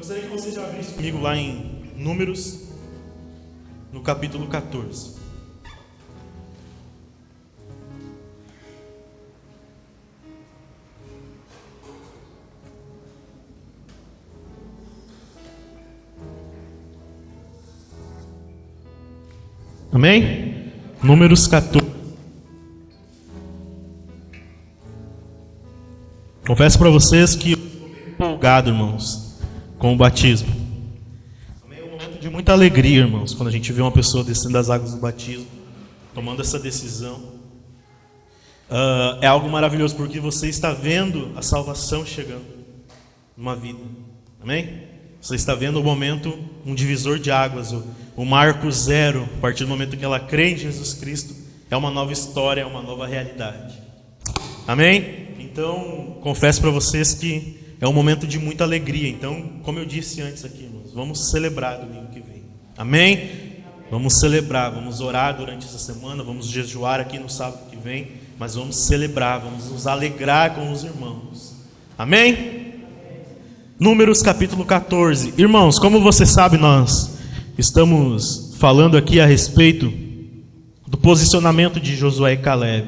Gostaria que você já abrisse comigo lá em Números, no capítulo 14. Amém? Números 14. Confesso para vocês que eu estou meio empolgado, irmãos, com o batismo. É um momento de muita alegria, irmãos, quando a gente vê uma pessoa descendo das águas do batismo, tomando essa decisão. É algo maravilhoso, porque você está vendo a salvação chegando numa vida. Amém? Você está vendo o momento, um divisor de águas, o marco zero. A partir do momento que ela crê em Jesus Cristo, é uma nova história, é uma nova realidade. Amém? Então, confesso para vocês que é um momento de muita alegria. Então, como eu disse antes aqui, irmãos, vamos celebrar domingo que vem. Amém? Vamos celebrar, vamos orar durante essa semana, vamos jejuar aqui no sábado que vem, mas vamos celebrar, vamos nos alegrar com os irmãos. Amém? Números capítulo 14. Irmãos, como você sabe, nós estamos falando aqui a respeito do posicionamento de Josué e Caleb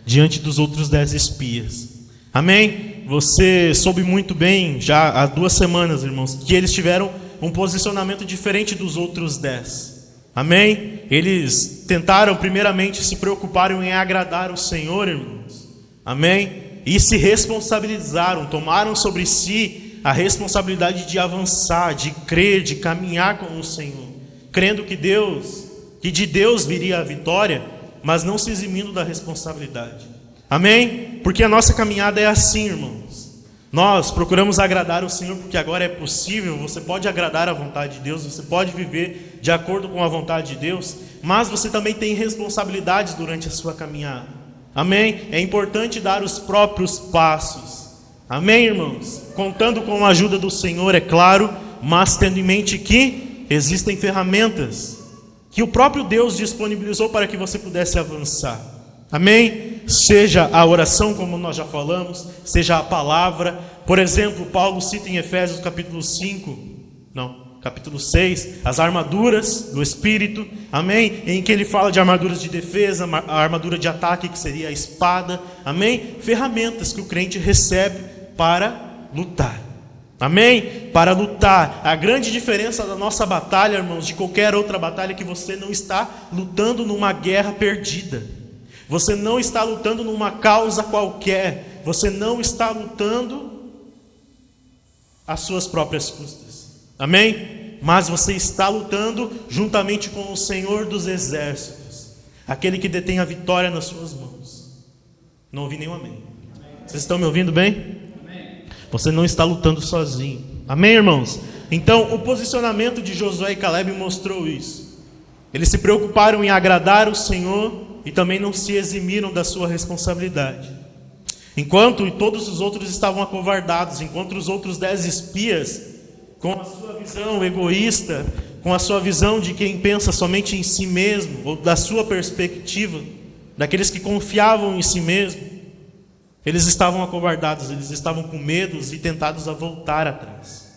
diante dos outros 10 espias. Amém? Você soube muito bem, já há 2 semanas, irmãos, que eles tiveram um posicionamento diferente dos outros 10. Amém? Eles tentaram primeiramente se preocuparam em agradar o Senhor, irmãos. Amém? E se responsabilizaram, tomaram sobre si a responsabilidade de avançar, de crer, de caminhar com o Senhor, crendo que de Deus viria a vitória, mas não se eximindo da responsabilidade. Amém? Porque a nossa caminhada é assim, irmãos. Nós procuramos agradar o Senhor porque agora é possível. Você pode agradar a vontade de Deus, você pode viver de acordo com a vontade de Deus, mas você também tem responsabilidades durante a sua caminhada. Amém? É importante dar os próprios passos. Amém, irmãos? Contando com a ajuda do Senhor, é claro, mas tendo em mente que existem ferramentas que o próprio Deus disponibilizou para que você pudesse avançar. Amém? Seja a oração, como nós já falamos, seja a palavra. Por exemplo, Paulo cita em Efésios capítulo 6, as armaduras do Espírito. Amém? Em que ele fala de armaduras de defesa, a armadura de ataque, que seria a espada. Amém? Ferramentas que o crente recebe para lutar. Amém? Para lutar. A grande diferença da nossa batalha, irmãos, de qualquer outra batalha, é que você não está lutando numa guerra perdida. Você não está lutando numa causa qualquer. Você não está lutando às suas próprias custas. Amém? Mas você está lutando juntamente com o Senhor dos Exércitos, aquele que detém a vitória nas suas mãos. Não ouvi nenhum amém. Vocês estão me ouvindo bem? Você não está lutando sozinho. Amém, irmãos? Então, o posicionamento de Josué e Caleb mostrou isso. Eles se preocuparam em agradar o Senhor e também não se eximiram da sua responsabilidade. Enquanto todos os outros estavam acovardados, enquanto os outros 10 espias, com a sua visão egoísta, com a sua visão de quem pensa somente em si mesmo, ou da sua perspectiva, daqueles que confiavam em si mesmo, eles estavam acovardados, eles estavam com medos e tentados a voltar atrás.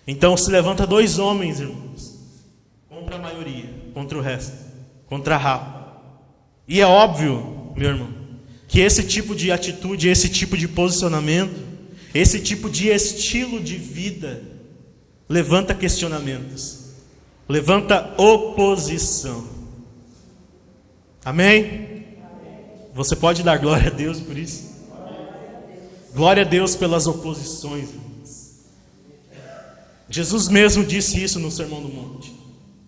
Então se levanta 2 homens, irmãos, contra a maioria, contra o resto, contra a rapa. E é óbvio, meu irmão, que esse tipo de atitude, esse tipo de posicionamento, esse tipo de estilo de vida levanta questionamentos, levanta oposição. Amém? Você pode dar glória a Deus por isso? Glória a Deus pelas oposições, irmãos. Jesus mesmo disse isso no Sermão do Monte,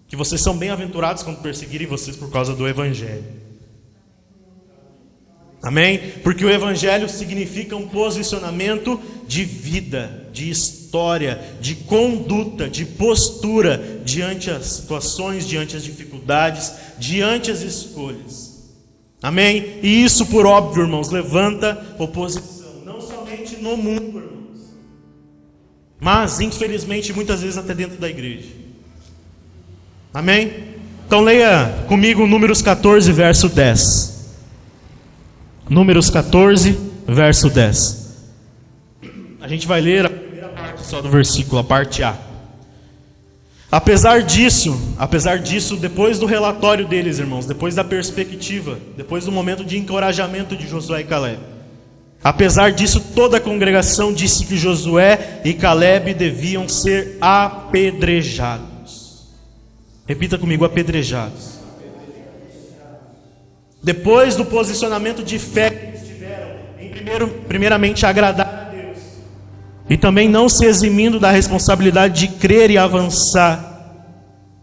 que vocês são bem-aventurados quando perseguirem vocês por causa do Evangelho. Amém? Porque o Evangelho significa um posicionamento de vida, de história, de conduta, de postura diante as situações, diante as dificuldades, diante as escolhas. Amém? E isso, por óbvio, irmãos, levanta oposição, não somente no mundo, irmãos, mas, infelizmente, muitas vezes até dentro da igreja. Amém? Então leia comigo Números 14, verso 10. Números 14, verso 10. A gente vai ler a primeira parte só do versículo, a parte A. Apesar disso, depois do relatório deles, irmãos, depois da perspectiva, depois do momento de encorajamento de Josué e Calebe, apesar disso, toda a congregação disse que Josué e Calebe deviam ser apedrejados. Repita comigo, apedrejados. Depois do posicionamento de fé que eles tiveram, primeiramente agradar a Deus, e também não se eximindo da responsabilidade de crer e avançar.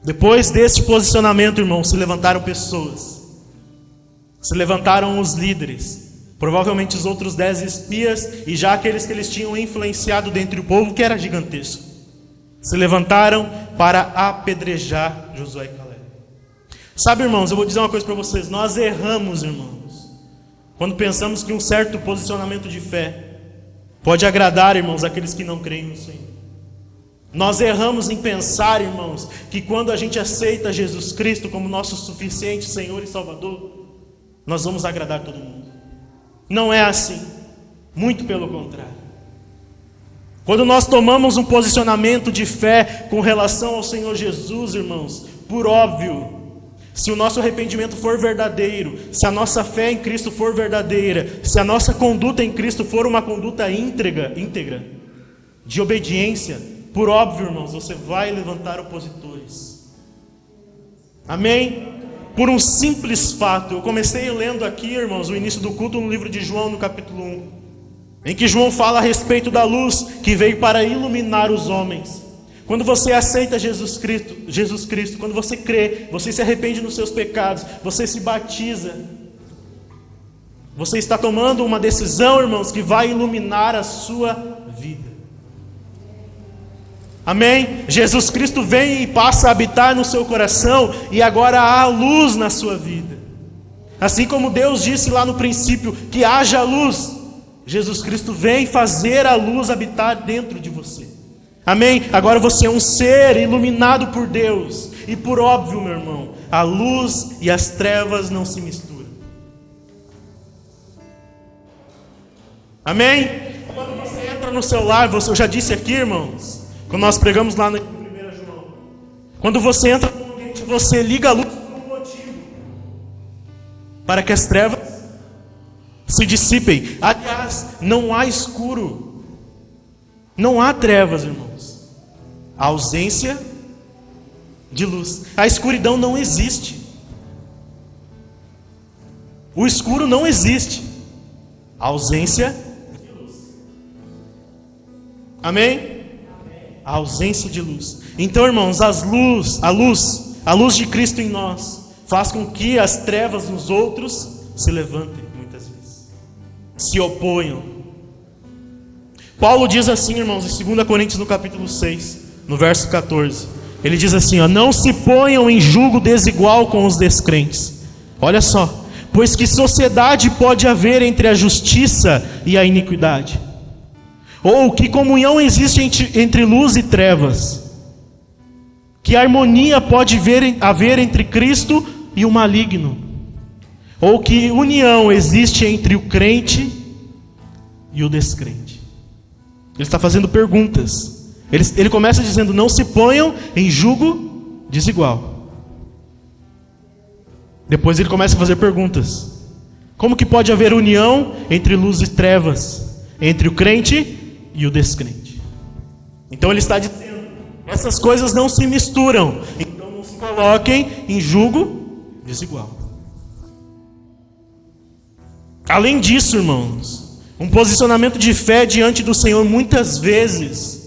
Depois desse posicionamento, irmãos, se levantaram pessoas, se levantaram os líderes, provavelmente os outros 10 espias, e já aqueles que eles tinham influenciado dentre o povo, que era gigantesco, se levantaram para apedrejar Josué e Calebe. Sabe, irmãos, eu vou dizer uma coisa para vocês, nós erramos, irmãos, quando pensamos que um certo posicionamento de fé pode agradar, irmãos, aqueles que não creem no Senhor. Nós erramos em pensar, irmãos, que quando a gente aceita Jesus Cristo como nosso suficiente Senhor e Salvador, nós vamos agradar todo mundo. Não é assim, muito pelo contrário. Quando nós tomamos um posicionamento de fé com relação ao Senhor Jesus, irmãos, por óbvio, se o nosso arrependimento for verdadeiro, se a nossa fé em Cristo for verdadeira, se a nossa conduta em Cristo for uma conduta íntegra, de obediência, por óbvio, irmãos, você vai levantar opositores. Amém? Por um simples fato, eu comecei lendo aqui, irmãos, o início do culto no livro de João, no capítulo 1, em que João fala a respeito da luz que veio para iluminar os homens. Quando você aceita Jesus Cristo, quando você crê, você se arrepende dos seus pecados, você se batiza, você está tomando uma decisão, irmãos, que vai iluminar a sua vida. Amém? Jesus Cristo vem e passa a habitar no seu coração, e agora há luz na sua vida. Assim como Deus disse lá no princípio que haja luz, Jesus Cristo vem fazer a luz habitar dentro de você. Amém? Agora você é um ser iluminado por Deus. E por óbvio, meu irmão, a luz e as trevas não se misturam. Amém? Quando você entra no seu lar, eu já disse aqui, irmãos, quando nós pregamos lá no 1 João, quando você entra no ambiente, você liga a luz por um motivo, para que as trevas se dissipem. Aliás, não há escuro, não há trevas, irmãos. A ausência de luz. A escuridão não existe. O escuro não existe. A ausência de luz. Amém? A ausência de luz. Então, irmãos, a luz de Cristo em nós faz com que as trevas nos outros se levantem muitas vezes, se oponham. Paulo diz assim, irmãos, em 2 Coríntios no capítulo 6, no verso 14, ele diz assim, não se ponham em julgo desigual com os descrentes. Olha só, pois que sociedade pode haver entre a justiça e a iniquidade? Ou que comunhão existe entre luz e trevas? Que harmonia pode haver entre Cristo e o maligno? Ou que união existe entre o crente e o descrente? Ele está fazendo perguntas. Ele começa dizendo, não se ponham em julgo desigual. Depois ele começa a fazer perguntas. Como que pode haver união entre luz e trevas? Entre o crente e o descrente? Então ele está dizendo, essas coisas não se misturam. Então não se coloquem em julgo desigual. Além disso, irmãos, um posicionamento de fé diante do Senhor muitas vezes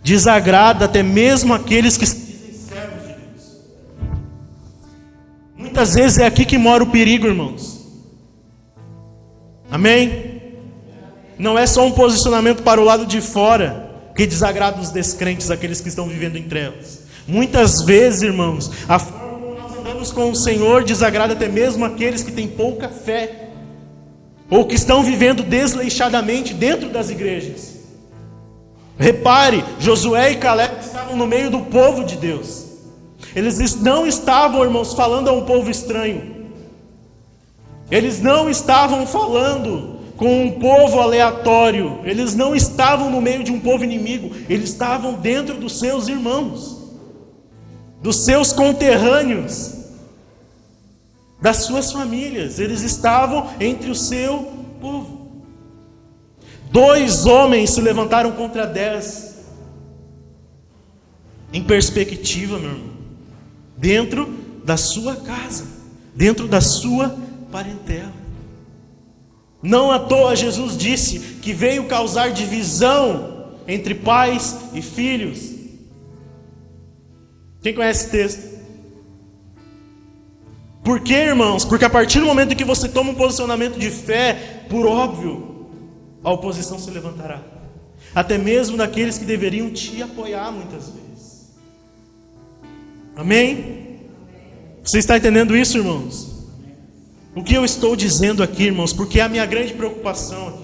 desagrada até mesmo aqueles que se dizem servos de Deus. Muitas vezes é aqui que mora o perigo, irmãos. Amém? Não é só um posicionamento para o lado de fora que desagrada os descrentes, aqueles que estão vivendo em trevas. Muitas vezes, irmãos, a forma como nós andamos com o Senhor desagrada até mesmo aqueles que têm pouca fé, ou que estão vivendo desleixadamente dentro das igrejas. Repare, Josué e Calebe estavam no meio do povo de Deus. Eles não estavam, irmãos, falando a um povo estranho. Eles não estavam falando com um povo aleatório. Eles não estavam no meio de um povo inimigo. Eles estavam dentro dos seus irmãos. dos seus conterrâneos, das suas famílias. Eles estavam entre o seu povo. 2 homens se levantaram contra 10. Em perspectiva, meu irmão, dentro da sua casa, dentro da sua parentela. Não à toa Jesus disse que veio causar divisão entre pais e filhos. Quem conhece esse texto? Por quê, irmãos? Porque a partir do momento em que você toma um posicionamento de fé, por óbvio, a oposição se levantará. Até mesmo daqueles que deveriam te apoiar muitas vezes. Amém? Você está entendendo isso, irmãos? O que eu estou dizendo aqui, irmãos? Porque é a minha grande preocupação aqui.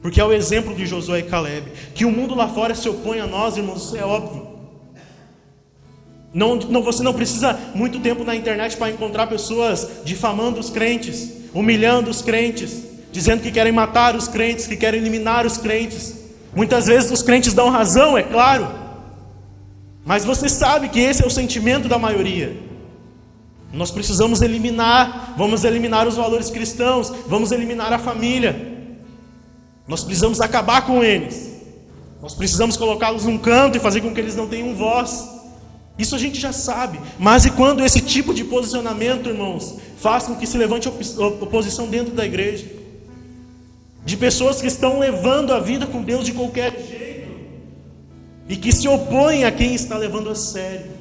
Porque é o exemplo de Josué e Caleb. Que o mundo lá fora se opõe a nós, irmãos, isso é óbvio. Você não precisa muito tempo na internet para encontrar pessoas difamando os crentes, humilhando os crentes, dizendo que querem matar os crentes, que querem eliminar os crentes. Muitas vezes os crentes dão razão, é claro. Mas você sabe que esse é o sentimento da maioria. Nós precisamos vamos eliminar os valores cristãos, vamos eliminar a família. Nós precisamos acabar com eles. Nós precisamos colocá-los num canto e fazer com que eles não tenham voz. Isso a gente já sabe. Mas e quando esse tipo de posicionamento, irmãos, faz com que se levante oposição dentro da igreja? De pessoas que estão levando a vida com Deus de qualquer jeito e que se opõem a quem está levando a sério,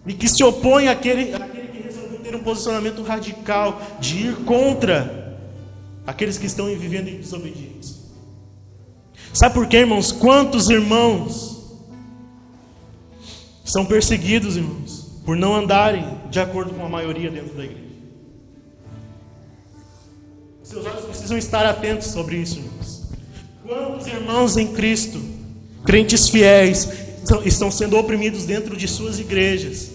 e que se opõem àquele que resolveu ter um posicionamento radical de ir contra aqueles que estão vivendo em desobediência. Sabe por quê, irmãos? Quantos irmãos são perseguidos, irmãos, por não andarem de acordo com a maioria dentro da igreja? Seus olhos precisam estar atentos sobre isso, irmãos. Quantos irmãos em Cristo, crentes fiéis, estão sendo oprimidos dentro de suas igrejas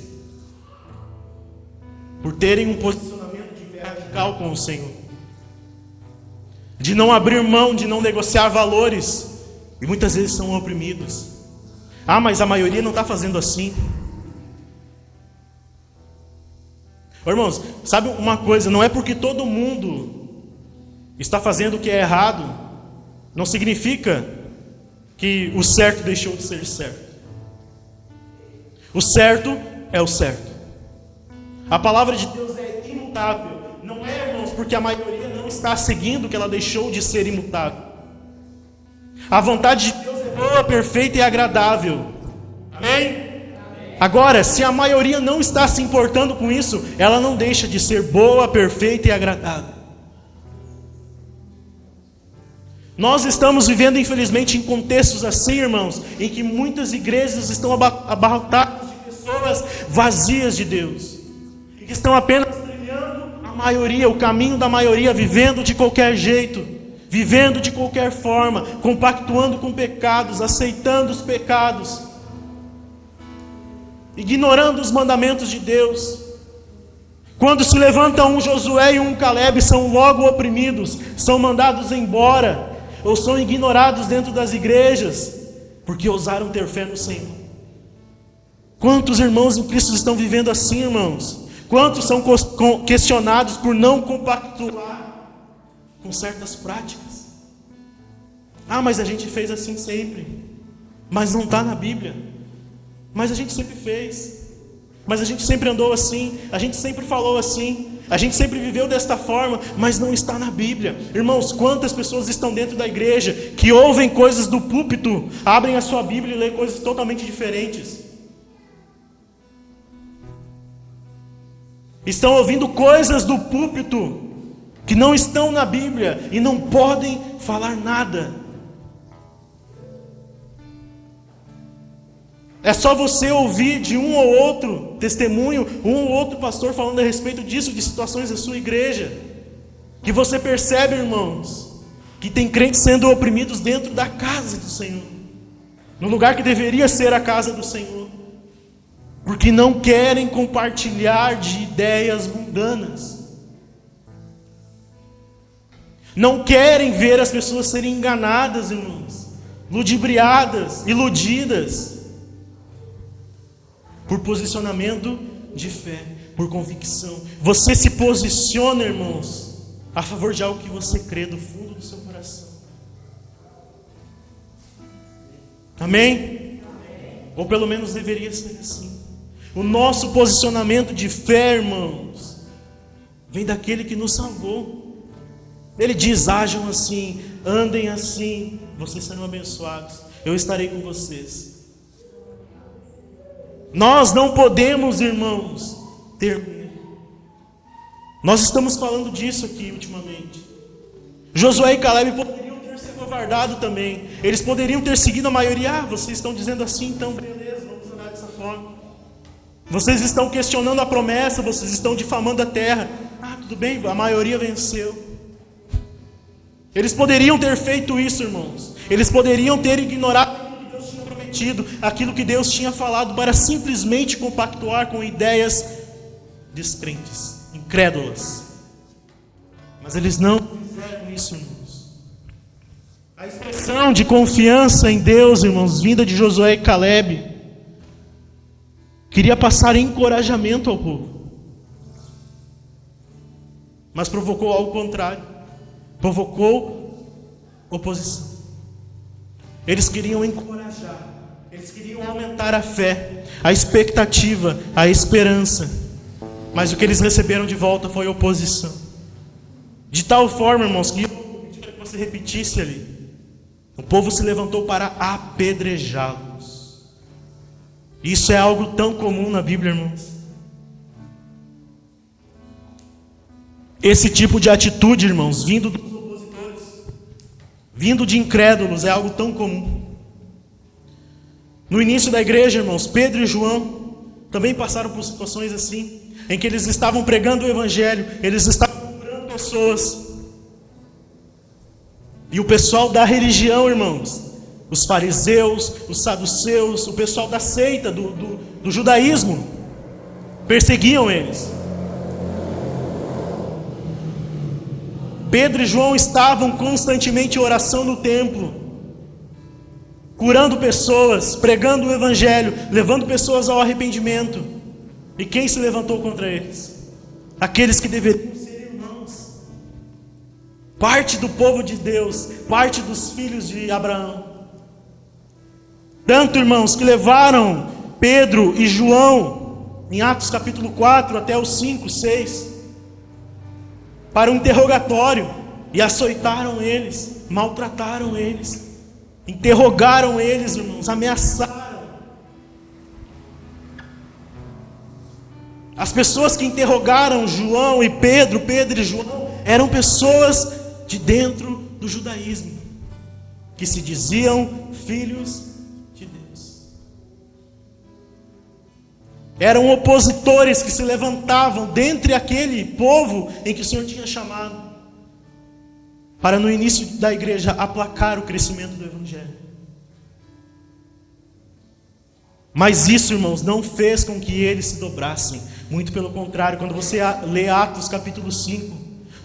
por terem um posicionamento de fé radical com o Senhor, de não abrir mão, de não negociar valores, e muitas vezes são oprimidos. Ah, mas a maioria não está fazendo assim. Irmãos, sabe uma coisa? Não é porque todo mundo está fazendo o que é errado, não significa que o certo deixou de ser certo. O certo é o certo. A palavra de Deus é imutável. Não é, irmãos, porque a maioria não está seguindo que ela deixou de ser imutável. A vontade de Deus é boa, perfeita e agradável. Amém? Agora, se a maioria não está se importando com isso, ela não deixa de ser boa, perfeita e agradável. Nós estamos vivendo, infelizmente, em contextos assim, irmãos, em que muitas igrejas estão abarrotadas de pessoas vazias de Deus, e que estão apenas trilhando a maioria, o caminho da maioria, vivendo de qualquer jeito, vivendo de qualquer forma, compactuando com pecados, aceitando os pecados, ignorando os mandamentos de Deus. Quando se levanta um Josué e um Caleb, são logo oprimidos, são mandados embora, ou são ignorados dentro das igrejas, porque ousaram ter fé no Senhor. Quantos irmãos em Cristo estão vivendo assim, irmãos? Quantos são questionados por não compactuar com certas práticas? Ah, mas a gente fez assim sempre. Mas não está na Bíblia. Mas a gente sempre fez. Mas a gente sempre andou assim. A gente sempre falou assim. A gente sempre viveu desta forma, mas não está na Bíblia. Irmãos, quantas pessoas estão dentro da igreja que ouvem coisas do púlpito, abrem a sua Bíblia e lêem coisas totalmente diferentes. Estão ouvindo coisas do púlpito que não estão na Bíblia e não podem falar nada. É só você ouvir de um ou outro testemunho, um ou outro pastor falando a respeito disso, de situações da sua igreja, que você percebe, irmãos, que tem crentes sendo oprimidos dentro da casa do Senhor, no lugar que deveria ser a casa do Senhor, porque não querem compartilhar de ideias mundanas, não querem ver as pessoas serem enganadas, irmãos, ludibriadas, iludidas. por posicionamento de fé, por convicção. Você se posiciona, irmãos, a favor de algo que você crê do fundo do seu coração. Amém? Ou pelo menos deveria ser assim. O nosso posicionamento de fé, irmãos, vem daquele que nos salvou. Ele diz: ajam assim, andem assim, vocês serão abençoados, eu estarei com vocês. Nós não podemos, irmãos, ter medo. Nós estamos falando disso aqui ultimamente. Josué e Caleb poderiam ter se acovardado também. Eles poderiam ter seguido a maioria. Vocês estão dizendo assim, então beleza, vamos andar dessa forma. Vocês estão questionando a promessa, vocês estão difamando a terra. Tudo bem, a maioria venceu. Eles poderiam ter feito isso, irmãos. Eles poderiam ter ignorado aquilo que Deus tinha prometido, aquilo que Deus tinha falado, para simplesmente compactuar com ideias descrentes, incrédulas. Mas eles não fizeram isso, irmãos. A expressão de confiança em Deus, irmãos, vinda de Josué e Caleb, queria passar encorajamento ao povo, mas provocou algo contrário. Provocou oposição. Eles queriam encorajar, eles queriam aumentar a fé, a expectativa, a esperança, mas o que eles receberam de volta foi oposição. De tal forma, irmãos, que eu pedi para que você repetisse ali. O povo se levantou para apedrejá-los. Isso é algo tão comum na Bíblia, irmãos. Esse tipo de atitude, irmãos, vindo dos opositores, vindo de incrédulos, é algo tão comum. No início da igreja, irmãos, Pedro e João também passaram por situações assim, em que eles estavam pregando o evangelho, eles estavam curando pessoas. E o pessoal da religião, irmãos, os fariseus, os saduceus, o pessoal da seita, do judaísmo, perseguiam eles. Pedro e João estavam constantemente em oração no templo, curando pessoas, pregando o evangelho, levando pessoas ao arrependimento. E quem se levantou contra eles? Aqueles que deveriam ser irmãos, parte do povo de Deus, parte dos filhos de Abraão. Tanto, irmãos, que levaram Pedro e João, em Atos capítulo 4 até o 5, 6, para um interrogatório, e açoitaram eles, maltrataram eles, interrogaram eles, irmãos, ameaçaram. As pessoas que interrogaram João e Pedro e João, eram pessoas de dentro do judaísmo, que se diziam filhos de Deus. Eram opositores que se levantavam dentre aquele povo em que o Senhor tinha chamado, para no início da igreja aplacar o crescimento do evangelho. Mas isso, irmãos, não fez com que eles se dobrassem. Muito pelo contrário, quando você lê Atos capítulo 5,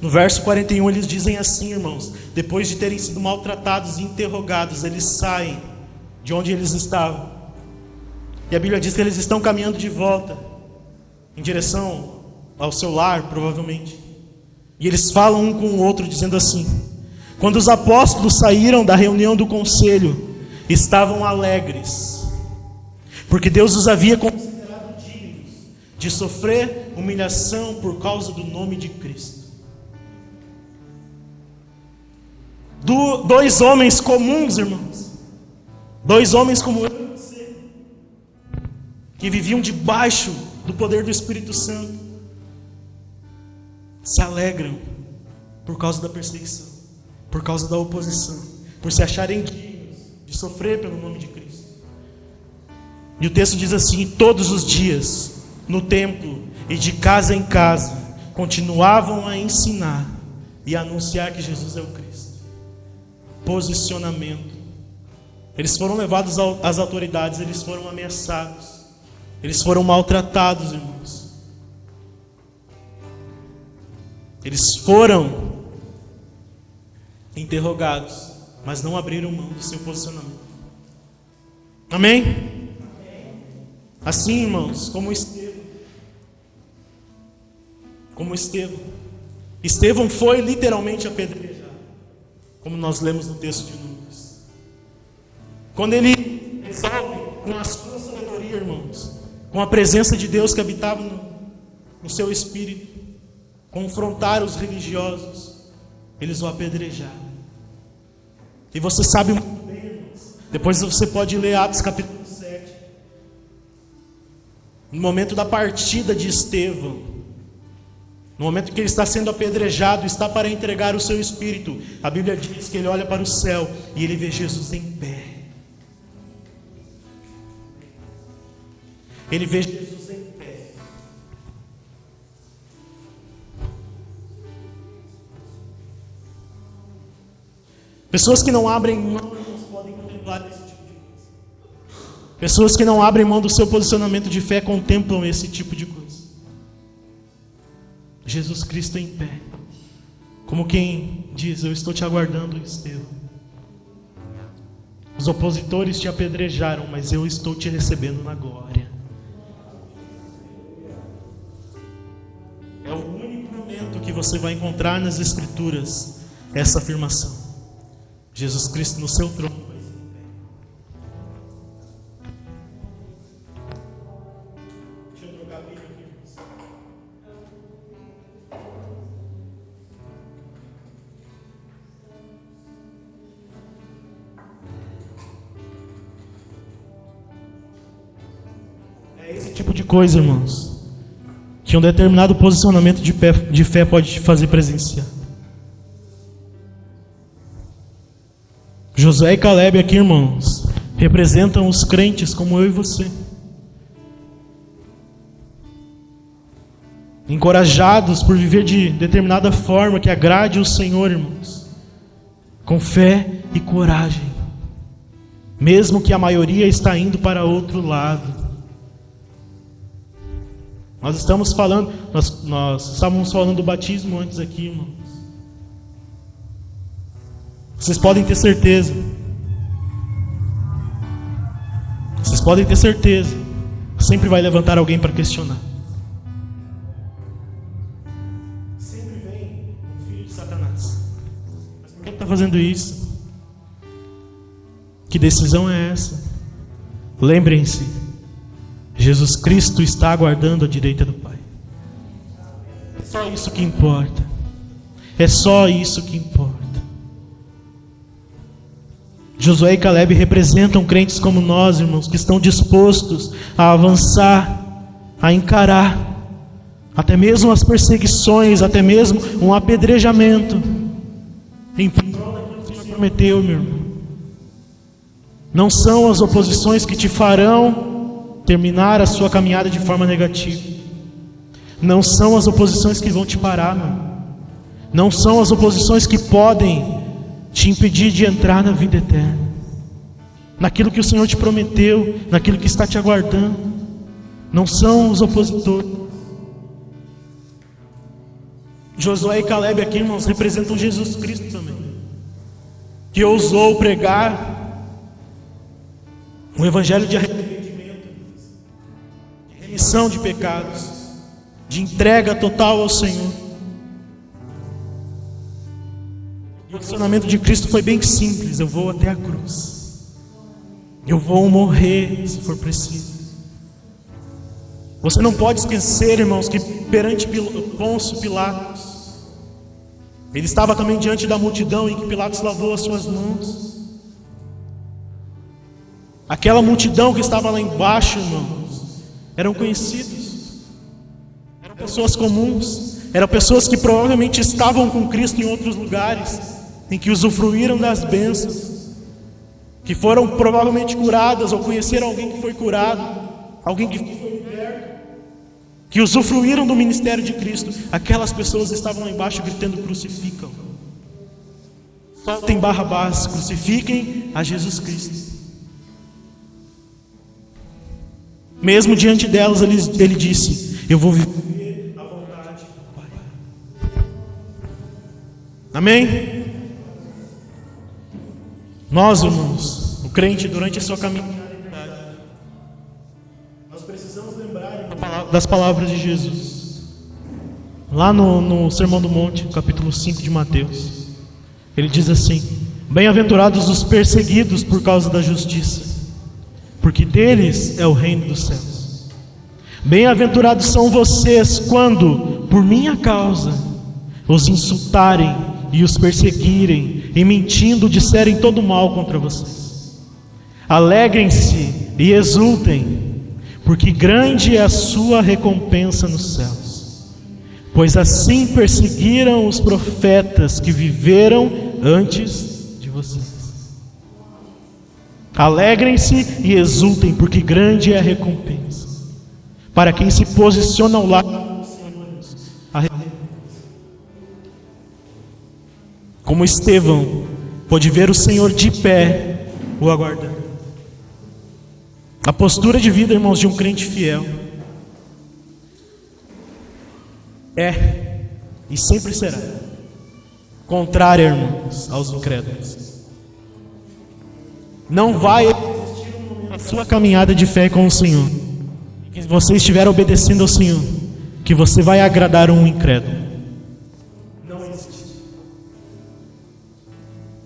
no verso 41, eles dizem assim, irmãos: depois de terem sido maltratados e interrogados, eles saem de onde eles estavam. E a Bíblia diz que eles estão caminhando de volta, em direção ao seu lar, provavelmente. E eles falam um com o outro, dizendo assim: quando os apóstolos saíram da reunião do conselho, estavam alegres, porque Deus os havia considerado dignos de sofrer humilhação por causa do nome de Cristo. Dois homens comuns, irmãos, dois homens como eu e você, que viviam debaixo do poder do Espírito Santo, se alegram por causa da perseguição, por causa da oposição, por se acharem dignos de sofrer pelo nome de Cristo. E o texto diz assim: todos os dias, no templo e de casa em casa, continuavam a ensinar e a anunciar que Jesus é o Cristo. Posicionamento. Eles foram levados às autoridades, eles foram ameaçados, eles foram maltratados, irmãos. Eles foram interrogados, mas não abriram mão do seu posicionamento. Amém? Assim, irmãos, como Estevão. Estevão foi literalmente apedrejado, como nós lemos no texto de Lucas. Quando ele resolve, com a sua sabedoria, irmãos, com a presença de Deus que habitava no seu espírito, confrontar os religiosos, eles o apedrejaram. E você sabe muito bem, irmãos, depois você pode ler Atos capítulo 7, no momento da partida de Estevão, no momento que ele está sendo apedrejado, está para entregar o seu espírito, a Bíblia diz que ele olha para o céu e ele vê Jesus em pé. Ele vê Jesus em pé. Pessoas que não abrem mão podem contemplar esse tipo de coisa. Pessoas que não abrem mão do seu posicionamento de fé contemplam esse tipo de coisa. Jesus Cristo em pé, como quem diz: eu estou te aguardando, Estevão. Os opositores te apedrejaram, mas eu estou te recebendo na glória. É o único momento que você vai encontrar nas Escrituras essa afirmação: Jesus Cristo no seu trono. É esse tipo de coisa, irmãos, que um determinado posicionamento de fé pode te fazer presenciar. Josué e Caleb aqui, irmãos, representam os crentes como eu e você, encorajados por viver de determinada forma que agrade o Senhor, irmãos, com fé e coragem, mesmo que a maioria está indo para outro lado. Nós estamos falando, nós estávamos falando do batismo antes aqui, irmãos. Vocês podem ter certeza. Sempre vai levantar alguém para questionar. Sempre vem o filho de Satanás. Mas por que está fazendo isso? Que decisão é essa? Lembrem-se, Jesus Cristo está aguardando à direita do Pai. É só isso que importa. É só isso que importa. Josué e Caleb representam crentes como nós, irmãos, que estão dispostos a avançar, a encarar até mesmo as perseguições, até mesmo um apedrejamento, em prol daquilo que o Senhor prometeu, meu irmão. Não são as oposições que te farão terminar a sua caminhada de forma negativa. Não são as oposições que vão te parar, meu. Não são as oposições que podem te impedir de entrar na vida eterna, naquilo que o Senhor te prometeu, naquilo que está te aguardando. Não são os opositores. Josué e Caleb aqui, irmãos, representam Jesus Cristo também, que ousou pregar um evangelho de arrependimento, de remissão de pecados, de entrega total ao Senhor. O posicionamento de Cristo foi bem simples: eu vou até a cruz, eu vou morrer se for preciso. Você não pode esquecer, irmãos, que perante Pôncio Pilatos, ele estava também diante da multidão em que Pilatos lavou as suas mãos. Aquela multidão que estava lá embaixo, irmãos, eram conhecidos, eram pessoas comuns, eram pessoas que provavelmente estavam com Cristo em outros lugares, em que usufruíram das bênçãos, que foram provavelmente curadas, ou conheceram alguém que foi curado, alguém que foi liberto, que usufruíram do ministério de Cristo. Aquelas pessoas estavam lá embaixo gritando: crucificam, soltem Barrabás, crucifiquem a Jesus Cristo. Mesmo diante delas, ele disse: eu vou viver a vontade do Pai. Amém? Nós, irmãos, o crente, durante a sua caminhada, nós precisamos lembrar das palavras de Jesus. Lá no Sermão do Monte, capítulo 5 de Mateus, ele diz assim: bem-aventurados os perseguidos por causa da justiça, porque deles é o reino dos céus. Bem-aventurados são vocês quando, por minha causa, os insultarem e os perseguirem, e mentindo disserem todo mal contra vocês. Alegrem-se e exultem, porque grande é a sua recompensa nos céus, pois assim perseguiram os profetas que viveram antes de vocês. Alegrem-se e exultem, porque grande é a recompensa para quem se posiciona ao lado do Senhor. Como Estevão pôde ver o Senhor de pé o aguardando. A postura de vida, irmãos, de um crente fiel é e sempre será contrária, irmãos, aos incrédulos. Não vai existir um momento na sua caminhada de fé com o Senhor que você estiver obedecendo ao Senhor que você vai agradar um incrédulo. Não existe.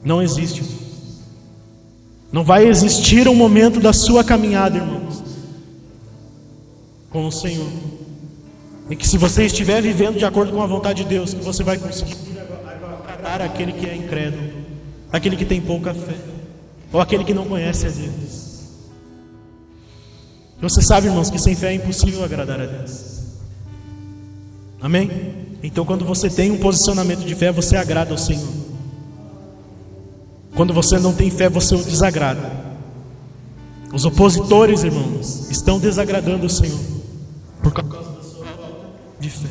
Não existe. Não vai existir um momento da sua caminhada, irmãos, com o Senhor, em que, se você estiver vivendo de acordo com a vontade de Deus, que você vai conseguir agradar aquele que é incrédulo, aquele que tem pouca fé, ou aquele que não conhece a Deus. Você sabe, irmãos, que sem fé é impossível agradar a Deus. Amém? Então, quando você tem um posicionamento de fé, você agrada ao Senhor. Quando você não tem fé, você o desagrada. Os opositores, irmãos, estão desagradando o Senhor por causa da sua falta de fé.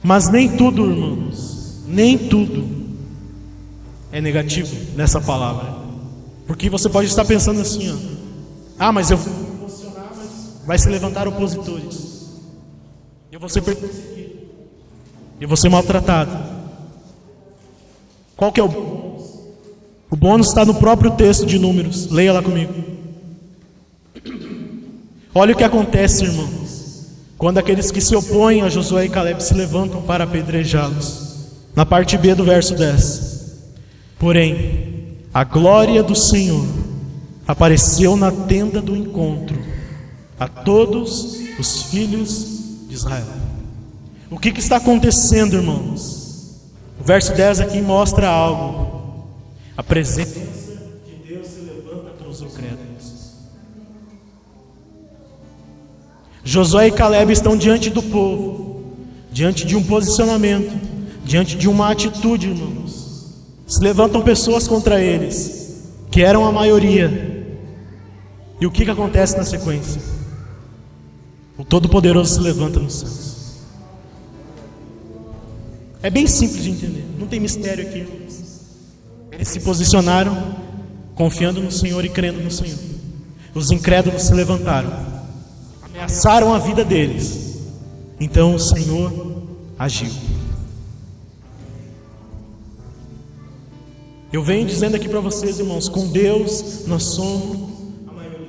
Mas nem tudo, irmãos, nem tudo é negativo nessa palavra. Porque você pode estar pensando assim, ó: ah, mas eu vou me posicionar, mas vai se levantar opositores, eu vou ser perseguido, eu vou ser maltratado. Qual que é o bônus? O bônus está no próprio texto de Números. Leia lá comigo. Olha o que acontece, irmãos, quando aqueles que se opõem a Josué e Caleb se levantam para apedrejá-los. Na parte B do verso 10. Porém, a glória do Senhor apareceu na tenda do encontro a todos os filhos de Israel. O que está acontecendo, irmãos? O verso 10 aqui mostra algo. A presença de Deus se levanta contra os incrédulos. Josué e Caleb estão diante do povo, diante de um posicionamento, diante de uma atitude, irmãos. Se levantam pessoas contra eles, que eram a maioria. E o que acontece na sequência? O Todo-Poderoso se levanta nos céus. É bem simples de entender, não tem mistério aqui. Eles se posicionaram confiando no Senhor e crendo no Senhor. Os incrédulos se levantaram, ameaçaram a vida deles. Então o Senhor agiu. Eu venho dizendo aqui para vocês, irmãos, com Deus nós somos a maioria.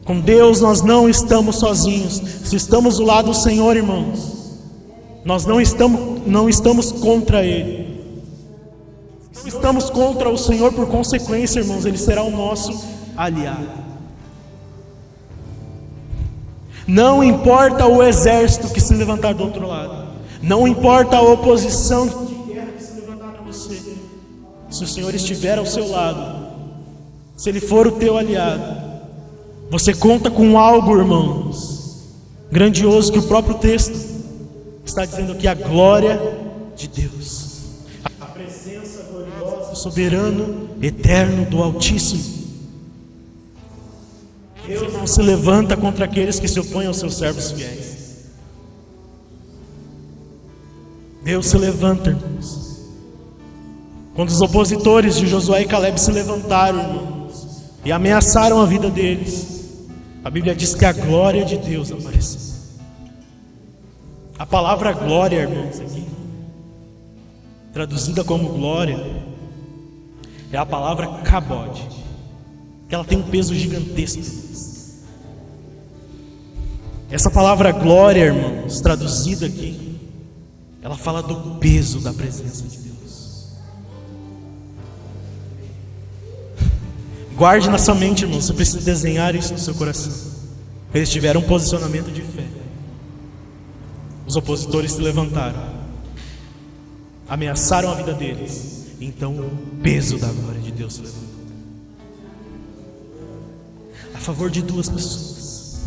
Com Deus nós não estamos sozinhos. Se estamos do lado do Senhor, irmãos, nós não estamos contra Ele. Não estamos contra o Senhor, por consequência, irmãos, Ele será o nosso aliado. Não importa o exército que se levantar do outro lado, não importa a oposição de guerra que se levantar a você, se o Senhor estiver ao seu lado, se Ele for o teu aliado, você conta com algo, irmãos, grandioso, que o próprio texto está dizendo aqui: a glória de Deus, a presença gloriosa, soberano, eterno do Altíssimo. Deus não se levanta contra aqueles que se opõem aos seus servos fiéis. Deus se levanta, irmãos. Quando os opositores de Josué e Caleb se levantaram, irmãos, e ameaçaram a vida deles, a Bíblia diz que a glória de Deus apareceu. A palavra glória, irmãos, aqui, traduzida como glória, é a palavra kabod. que ela tem um peso gigantesco. Essa palavra glória, irmãos, traduzida aqui, ela fala do peso da presença de Deus. Guarde na sua mente, irmão, você precisa desenhar isso no seu coração. Eles tiveram um posicionamento de fé. Os opositores se levantaram, ameaçaram a vida deles. Então o peso da glória de Deus se levantou a favor de duas pessoas.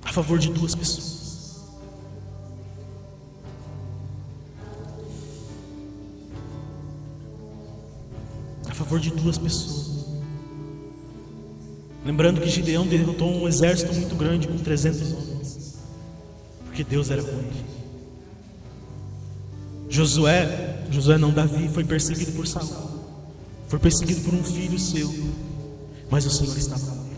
A favor de duas pessoas. A favor de duas pessoas. Lembrando que Gideão derrotou um exército muito grande com 300 homens, porque Deus era com ele. Josué não, Davi, foi perseguido por Saul, foi perseguido por um filho seu, mas o Senhor estava com ele.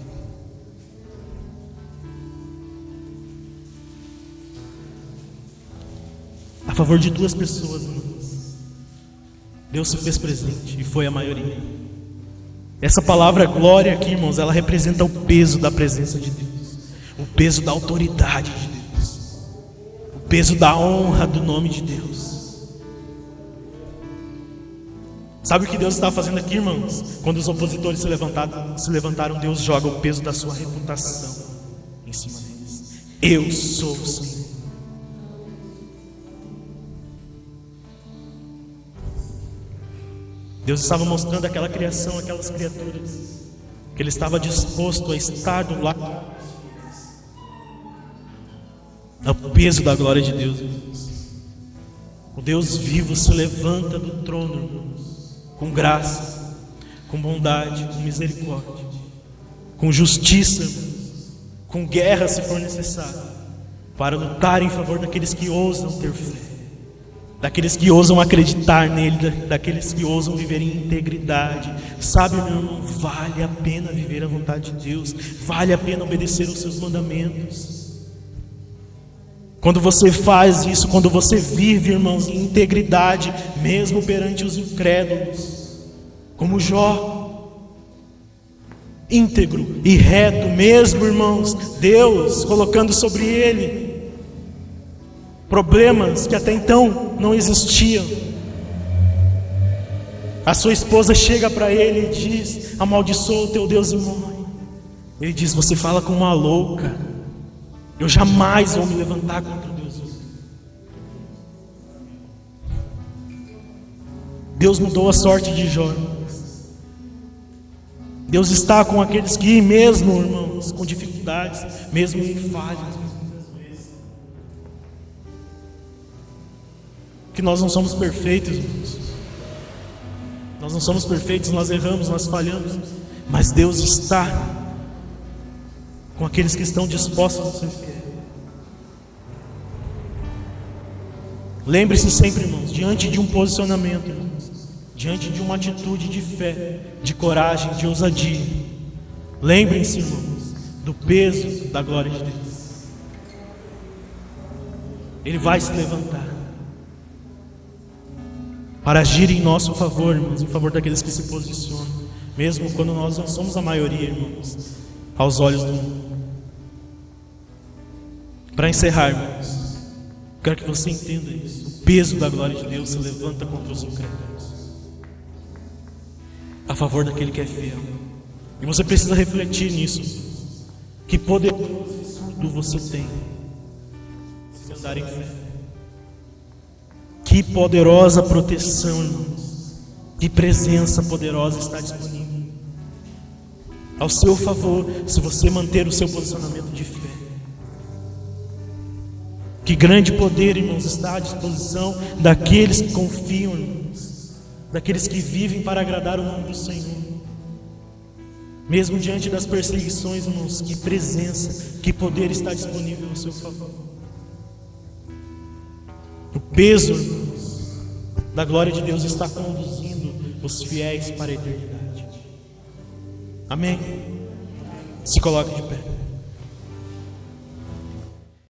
A favor de duas pessoas, irmãos, Deus se fez presente, e foi a maioria. Essa palavra glória aqui, irmãos, ela representa o peso da presença de Deus, o peso da autoridade de Deus, o peso da honra do nome de Deus. Sabe o que Deus estava fazendo aqui, irmãos? Quando os opositores se levantaram, Deus joga o peso da sua reputação em cima deles. Eu sou o Senhor. Deus estava mostrando àquela criação, aquelas criaturas, que Ele estava disposto a estar do lado. É o peso da glória de Deus, irmãos. O Deus vivo se levanta do trono, irmãos, com graça, com bondade, com misericórdia, com justiça, com guerra se for necessário, para lutar em favor daqueles que ousam ter fé, daqueles que ousam acreditar nele, daqueles que ousam viver em integridade. Sabe, meu irmão, vale a pena viver a vontade de Deus, vale a pena obedecer os seus mandamentos. Quando você faz isso, quando você vive, irmãos, em integridade, mesmo perante os incrédulos, como Jó, íntegro e reto mesmo, irmãos, Deus colocando sobre ele problemas que até então não existiam. A sua esposa chega para ele e diz: amaldiçoa o teu Deus e morre. Ele diz: você fala com uma louca. Eu jamais vou me levantar contra Deus. Deus mudou a sorte de Jó. Deus está com aqueles que, mesmo, irmãos, com dificuldades, mesmo em falhas, que nós não somos perfeitos, irmãos. Nós não somos perfeitos, nós erramos, nós falhamos, mas Deus está com aqueles que estão dispostos a ser fiéis. Lembre-se sempre, irmãos, diante de um posicionamento, irmãos, diante de uma atitude de fé, de coragem, de ousadia, lembrem-se, irmãos, do peso da glória de Deus. Ele vai se levantar para agir em nosso favor, irmãos, em favor daqueles que se posicionam, mesmo quando nós não somos a maioria, irmãos, aos olhos do mundo. Para encerrar, irmãos, quero que você entenda isso. O peso da glória de Deus se levanta contra os incrédulos, a favor daquele que é fiel. E você precisa refletir nisso. Que poderoso você tem se andar em fé. Que poderosa proteção, irmãos. Que presença poderosa está disponível ao seu favor, se você manter o seu posicionamento de fé. Que grande poder, irmãos, está à disposição daqueles que confiam, irmãos, daqueles que vivem para agradar o nome do Senhor. Mesmo diante das perseguições, irmãos, que presença, que poder está disponível ao seu favor. O peso, irmãos, da glória de Deus está conduzindo os fiéis para a eternidade. Amém? Se coloque de pé.